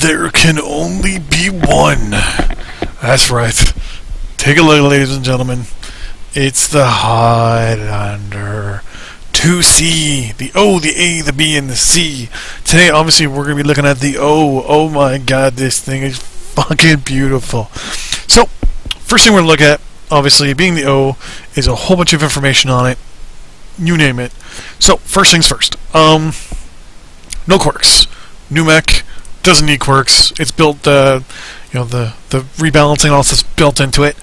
There can only be one. That's right. Take a look, ladies and gentlemen. It's the Highlander IIC. The O, the A, the B, and the C. Today, obviously, we're going to be looking at the O. Oh my god, this thing is fucking beautiful. So, first thing we're going to look at, obviously, being the O, is a whole bunch of information on it. You name it. So, first things first. No quirks. New mech doesn't need quirks. It's built, the rebalancing also is built into it.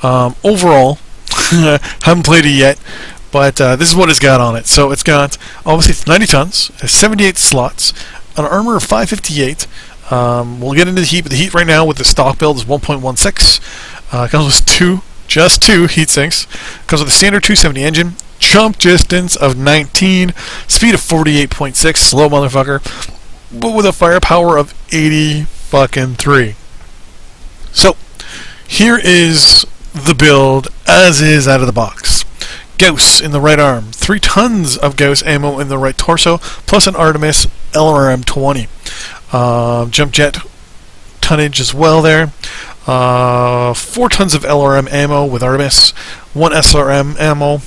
Overall, haven't played it yet, but this is what it's got on it. So it's got, obviously, it's 90 tons, has 78 slots, an armor of 558. We'll get into the heat, but the heat right now with the stock build is 1.16. Comes with just two heat sinks. Comes with a standard 270 engine, jump distance of 19, speed of 48.6, slow motherfucker, but with a firepower of 83. So, here is the build as is out of the box. Gauss in the right arm, 3 tons of Gauss ammo in the right torso, plus an Artemis LRM 20. Jump jet tonnage as well there. 4 tons of LRM ammo with Artemis, 1 SRM ammo,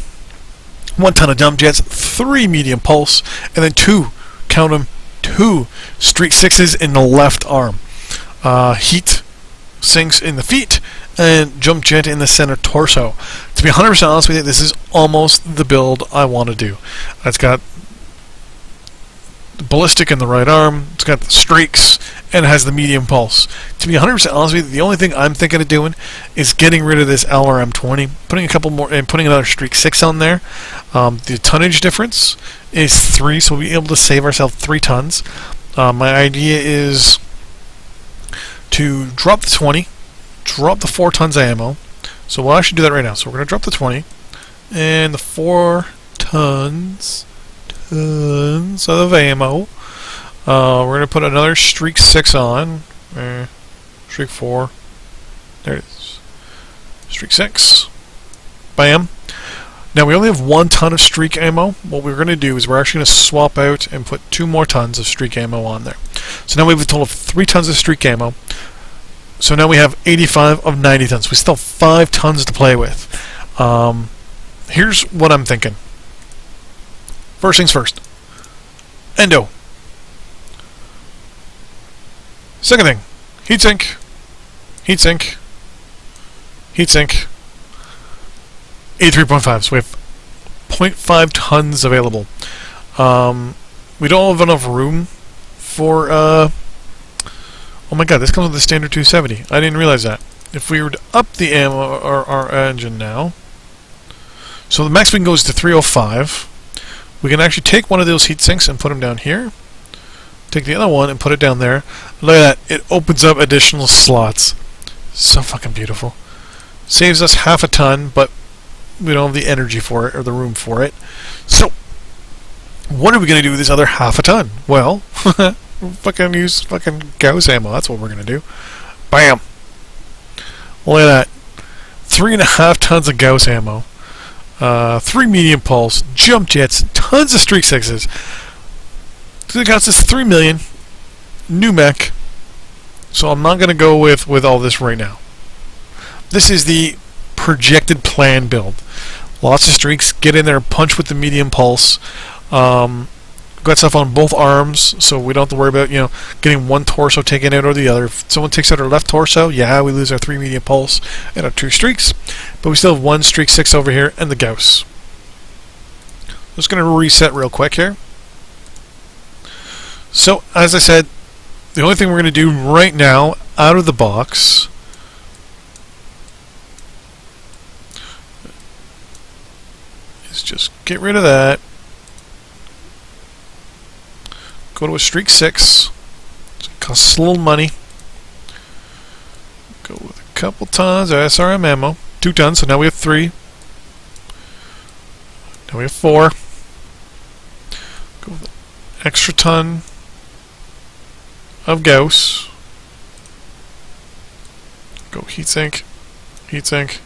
1 ton of jump jets, 3 medium pulse, and then 2, count them, 2 streak 6s in the left arm. Heat sinks in the feet, and jump jet in the center torso. To be 100% honest with you, this is almost the build I want to do. It's got the ballistic in the right arm, it's got the streaks, and it has the medium pulse. To be 100% honest with you, the only thing I'm thinking of doing is getting rid of this LRM 20, putting a couple more, and putting another streak 6 on there. The tonnage difference is 3, so we'll be able to save ourselves 3 tons. My idea is to drop the 20, drop the 4 tons of ammo. So we'll actually do that right now. So we're going to drop the 20, and the 4 tons of ammo. We're going to put another streak 6 on. Streak 4. There it is. Streak 6. Bam. Now we only have 1 ton of streak ammo. What we're going to do is we're actually going to swap out and put 2 more tons of streak ammo on there. So now we have a total of 3 tons of streak ammo. So now we have 85 of 90 tons. We still have 5 tons to play with. Here's what I'm thinking. First things first. Endo. Second thing. Heatsink. Heatsink. Heatsink. 83.5. So we have 0.5 tons available. We don't have enough room for... oh my god, this comes with the standard 270. I didn't realize that. If we were to up the ammo or our engine now... So the max speed goes to 305. We can actually take one of those heat sinks and put them down here. Take the other one and put it down there. Look at that. It opens up additional slots. So fucking beautiful. Saves us half a ton, but we don't have the energy for it or the room for it. So, what are we going to do with this other half a ton? Well, fucking use fucking Gauss ammo. That's what we're going to do. Bam! Look at that. 3.5 tons of Gauss ammo. 3 medium pulse, jump jets, tons of streak 6s. So it costs us 3 million. New mech. So I'm not going to go with all this right now. This is the projected plan build. Lots of streaks. Get in there, punch with the medium pulse. Got stuff on both arms, so we don't have to worry about getting one torso taken out or the other. If someone takes out our left torso, yeah, we lose our 3 medium pulse and our 2 streaks, but we still have 1 streak 6 over here and the Gauss. Just going to reset real quick here. So, as I said, the only thing we're going to do right now, out of the box, is just get rid of that. Go to a streak 6. It costs a little money. Go with a couple tons of SRM ammo. 2 tons, so now we have 3. Now we have 4. Go with an extra ton of Gauss. Go heatsink. Heatsink.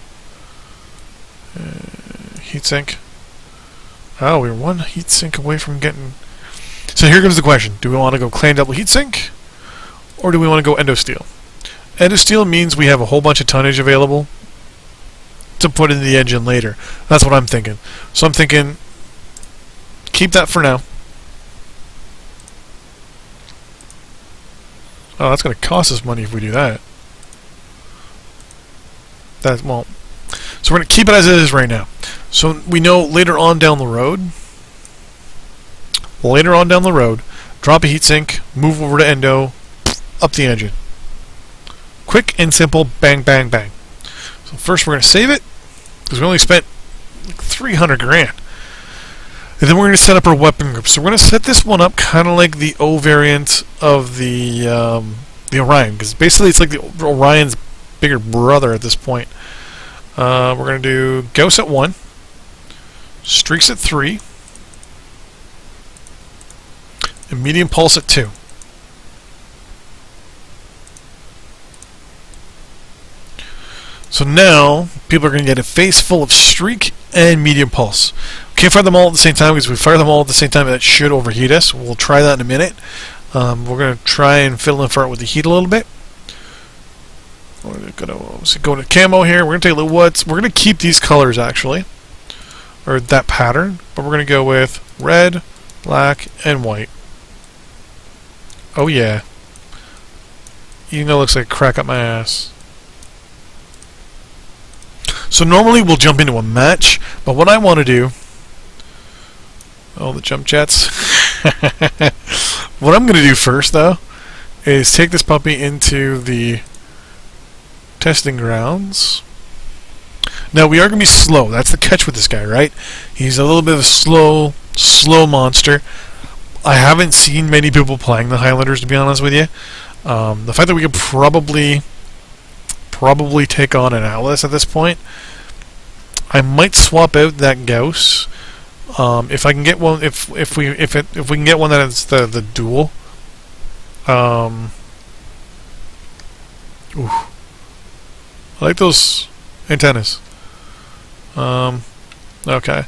Heatsink. Oh, we're 1 heatsink away from getting... So here comes the question. Do we want to go clan double heatsink? or do we want to go endosteel? Endosteel means we have a whole bunch of tonnage available to put in the engine later. That's what I'm thinking. So I'm thinking, keep that for now. Oh, that's going to cost us money if we do that. That won't. So we're going to keep it as it is right now. So we know later on down the road, drop a heatsink, move over to endo, up the engine. Quick and simple, bang, bang, bang. So first we're going to save it, because we only spent like 300 grand. And then we're going to set up our weapon group. So we're going to set this one up kind of like the O variant of the Orion, because basically it's like the Orion's bigger brother at this point. We're going to do Gauss at 1, Streaks at 3, and Medium Pulse at 2. So now, people are going to get a face full of Streak and Medium Pulse. We can't fire them all at the same time, because if we fire them all at the same time, that should overheat us. We'll try that in a minute. We're going to try and fiddle and fart with the heat a little bit. We're going to go to camo here. We're going to take a little woods. We're going to keep these colors, actually, or that pattern, but we're going to go with red, black, and white. Oh, yeah. Even though it looks like crack up my ass. So normally we'll jump into a match, but what I want to do... Oh, the jump jets. What I'm going to do first, though, is take this puppy into the testing grounds. Now, we are going to be slow. That's the catch with this guy, right? He's a little bit of a slow monster. I haven't seen many people playing the Highlanders, to be honest with you. The fact that we could probably take on an Atlas at this point. I might swap out that Gauss if I can get one. If we can get one that is the dual. Ooh, I like those antennas. Okay.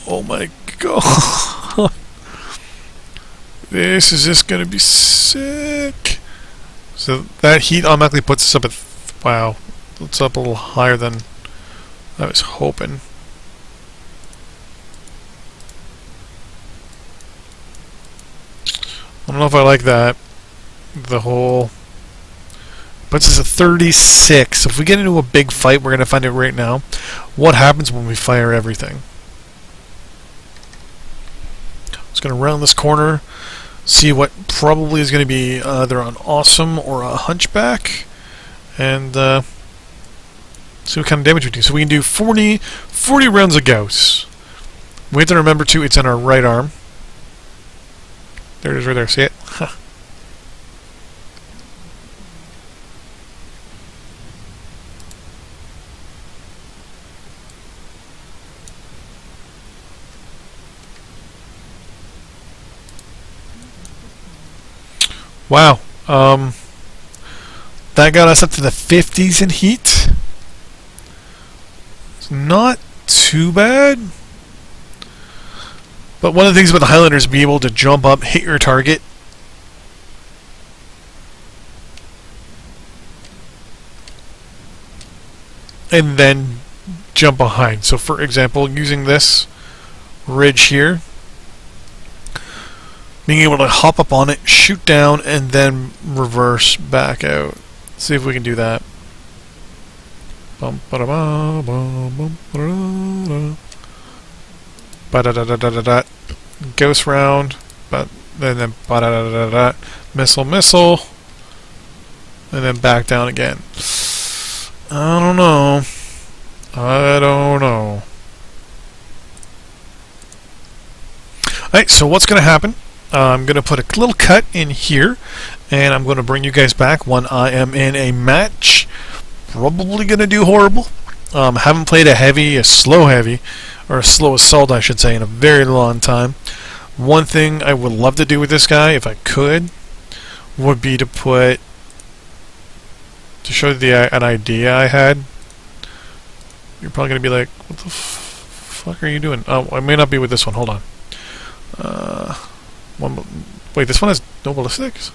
Oh my god. This is just gonna be sick. So that heat automatically puts us up at... Wow. It's up a little higher than I was hoping. I don't know if I like that. The whole... Puts us at 36. If we get into a big fight, we're gonna find out right now what happens when we fire everything. Just gonna round this corner. See what probably is going to be either an awesome or a hunchback, and see what kind of damage we do. So we can do 40 rounds of Gauss. We have to remember too, it's on our right arm. There it is right there, see it? Huh. Wow, that got us up to the 50s in heat. It's not too bad. But one of the things about the Highlanders is be able to jump up, hit your target. And then jump behind. So for example, using this ridge here, being able to hop up on it, shoot down, and then reverse back out. Let's see if we can do that. Bum ba da ba bum bum ba da ba da da da da da da. Ghost round, but then ba da da da da. Missile, and then back down again. I don't know. Alright, so what's going to happen? I'm going to put a little cut in here, and I'm going to bring you guys back when I am in a match. Probably going to do horrible. Haven't played a slow heavy, or a slow assault I should say, in a very long time. One thing I would love to do with this guy, if I could, would be to show you an idea I had. You're probably going to be like, what the fuck are you doing? Oh, I may not be with this one, hold on. Wait, this one has no ballistics?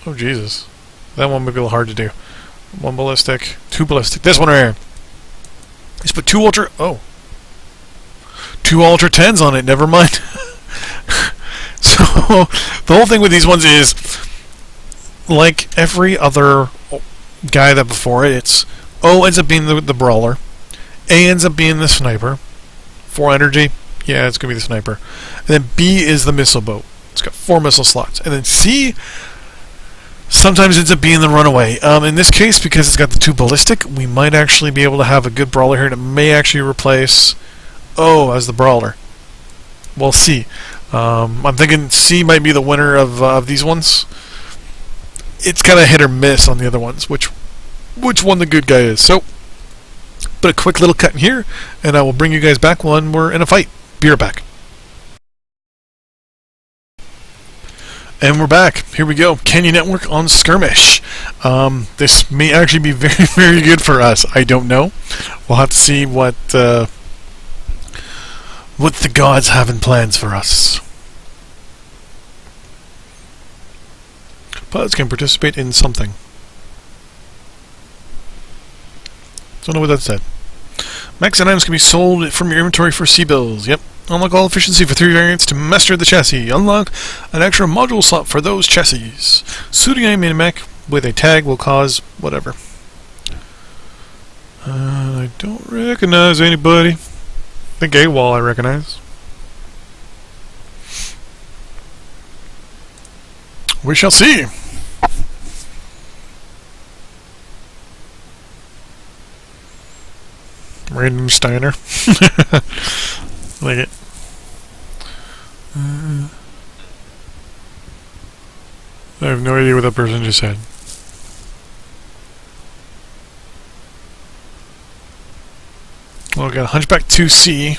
Oh, Jesus. That one would be a little hard to do. 1 ballistic, 2 ballistic. This one right here. Let's put 2 ultra... Oh. 2 ultra 10s on it, never mind. So, the whole thing with these ones is, like every other guy that before it, it's O ends up being the brawler, A ends up being the sniper, 4 energy, yeah, it's going to be the sniper, and then B is the missile boat. It's got 4 missile slots, and then C sometimes ends up being the runaway. In this case, because it's got the 2 ballistic, we might actually be able to have a good brawler here, and it may actually replace O as the brawler. We'll see. I'm thinking C might be the winner of these ones. It's kind of hit or miss on the other ones, which one the good guy is. So, but a quick little cut in here, and I will bring you guys back when we're in a fight. Be right back. And we're back. Here we go. Canyon Network on Skirmish. This may actually be very, very good for us. I don't know. We'll have to see what the gods have in plans for us. Pilots can participate in something. Don't know what that said. Max items can be sold from your inventory for C-bills. Yep. Unlock all efficiency for 3 variants to master the chassis. Unlock an extra module slot for those chassis. Suiting a mech with a tag will cause whatever. I don't recognize anybody. I think AWOL I recognize. We shall see. Random Steiner. Like it. I have no idea what that person just said. Well, we got Hunchback 2C.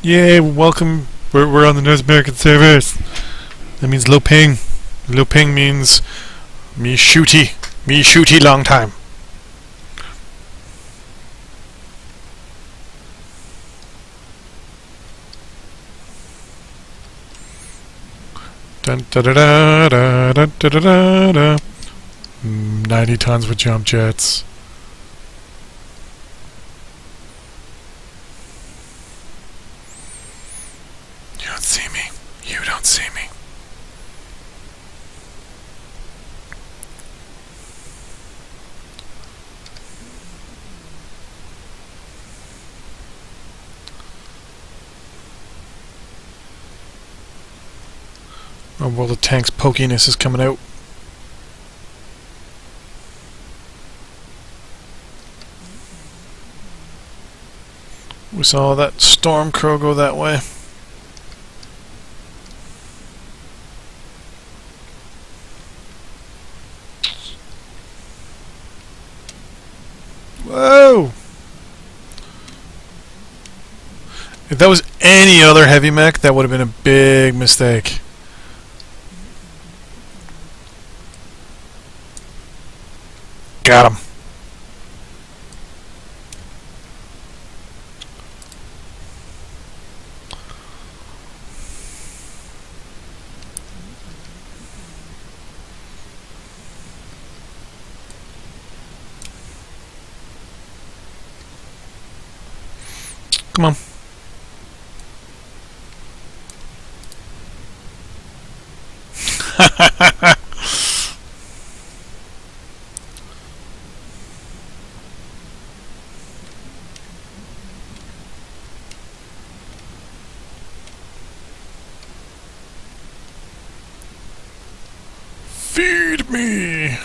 Yay, welcome. We're on the North American servers. That means low ping. Low ping means me shooty. Me shooty long time. Dun, da, da, da, da, da, da, da, da. 90 tons with jump jets. You don't see me. You don't see me. Oh, well, the tank's pokiness is coming out. We saw that storm crow go that way. Whoa! If that was any other heavy mech, that would have been a big mistake. Got him. Come on. Feed me!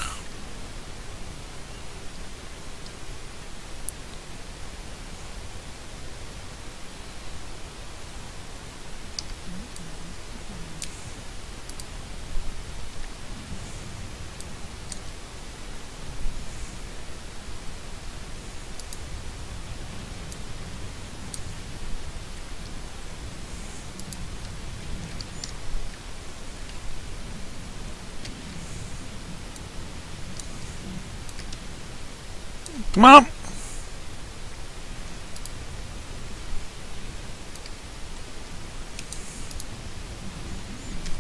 Come on.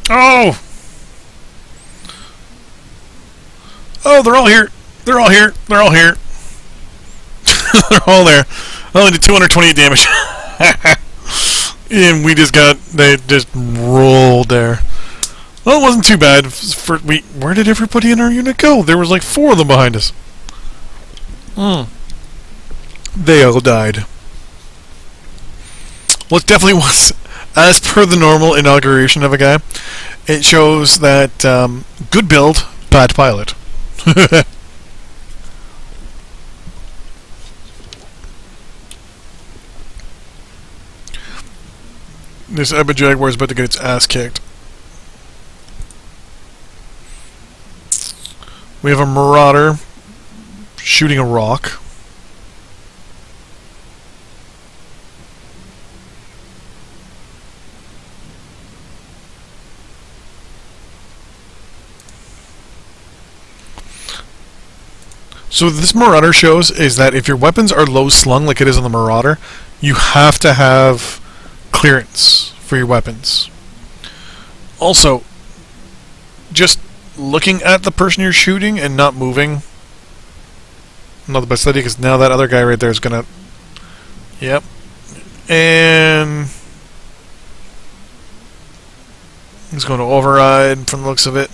Oh! Oh, they're all here. They're all here. They're all here. They're all there. Only did 228 damage. And we just got... They just rolled there. Well, it wasn't too bad. Where did everybody in our unit go? There was like 4 of them behind us. They all died. Well, it definitely was, as per the normal inauguration of a guy, it shows that good build, bad pilot. This Ebba Jaguar is about to get its ass kicked. We have a Marauder shooting a rock. So this Marauder shows is that if your weapons are low slung like it is on the Marauder, you have to have clearance for your weapons. Also, just looking at the person you're shooting and not moving, not the best idea, because now that other guy right there is gonna... Yep. And... he's going to override from the looks of it.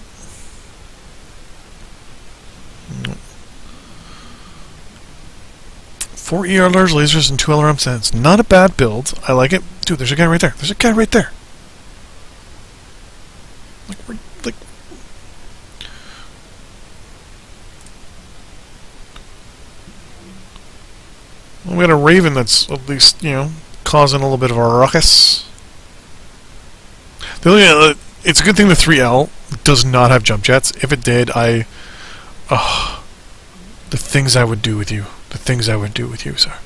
Four ER large lasers and 2 LRM sends. Not a bad build. I like it. Dude, there's a guy right there. There's a guy right there. Like, well, we got a Raven that's at least, you know, causing a little bit of a ruckus. It's a good thing the 3L does not have jump jets. If it did, the things I would do with you. The things I would do with you, sir.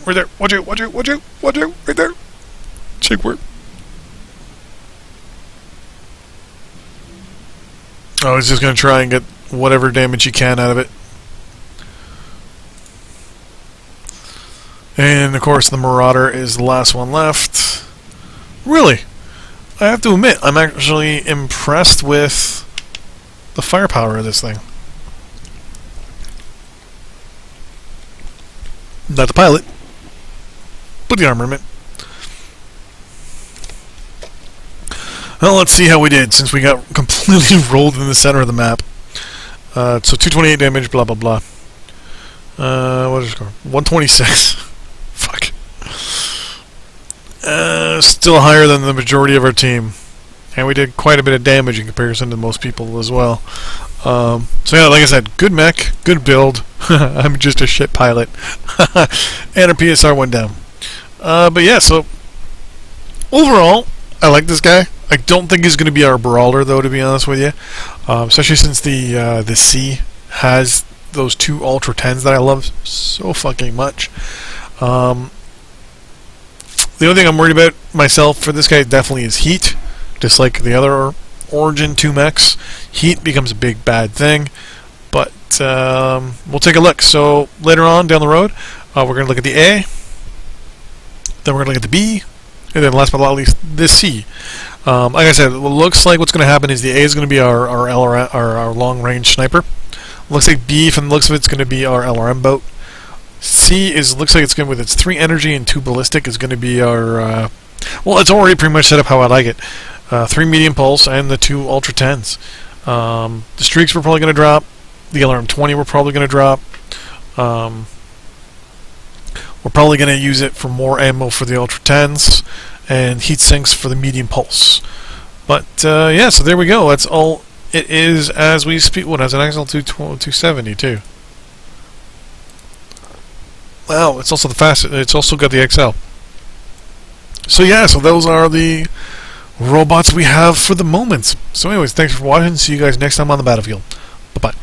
Right there. Watch out, watch out, watch out, watch out. Right there. Check work. Oh, he's just going to try and get whatever damage he can out of it. And, of course, the Marauder is the last one left. Really? I have to admit, I'm actually impressed with the firepower of this thing. Not the pilot, but the armament. Well, let's see how we did, since we got completely rolled in the center of the map. So 228 damage, blah blah blah. What is the score? 126. Fuck. Still higher than the majority of our team. And we did quite a bit of damage in comparison to most people as well. So yeah, like I said, good mech, good build. I'm just a shit pilot. And our PSR went down. But yeah, so overall, I like this guy. I don't think he's going to be our brawler, though, to be honest with you. Especially since the C has those 2 Ultra 10s that I love so fucking much. The only thing I'm worried about myself for this guy definitely is heat. Just like the other Origin 2 mechs, heat becomes a big bad thing. But we'll take a look. So later on down the road, we're going to look at the A, then we're going to look at the B, and then last but not least, the C. Like I said, it looks like what's going to happen is the A is going to be our long-range sniper. Looks like B, from the looks of it, is going to be our LRM boat. C looks like it's going with its 3 energy and 2 ballistic is going to be our. Well, it's already pretty much set up how I like it. 3 medium pulse and the 2 Ultra 10s. The streaks we're probably going to drop. The LRM 20 we're probably going to drop. We're probably going to use it for more ammo for the Ultra 10s and heat sinks for the medium pulse. But yeah, so there we go. That's all it is as we speak. What has an XL 270 too? Wow, it's also the fastest. It's also got the XL. So yeah, so those are the robots we have for the moment. So anyways, thanks for watching. See you guys next time on the battlefield. Bye-bye.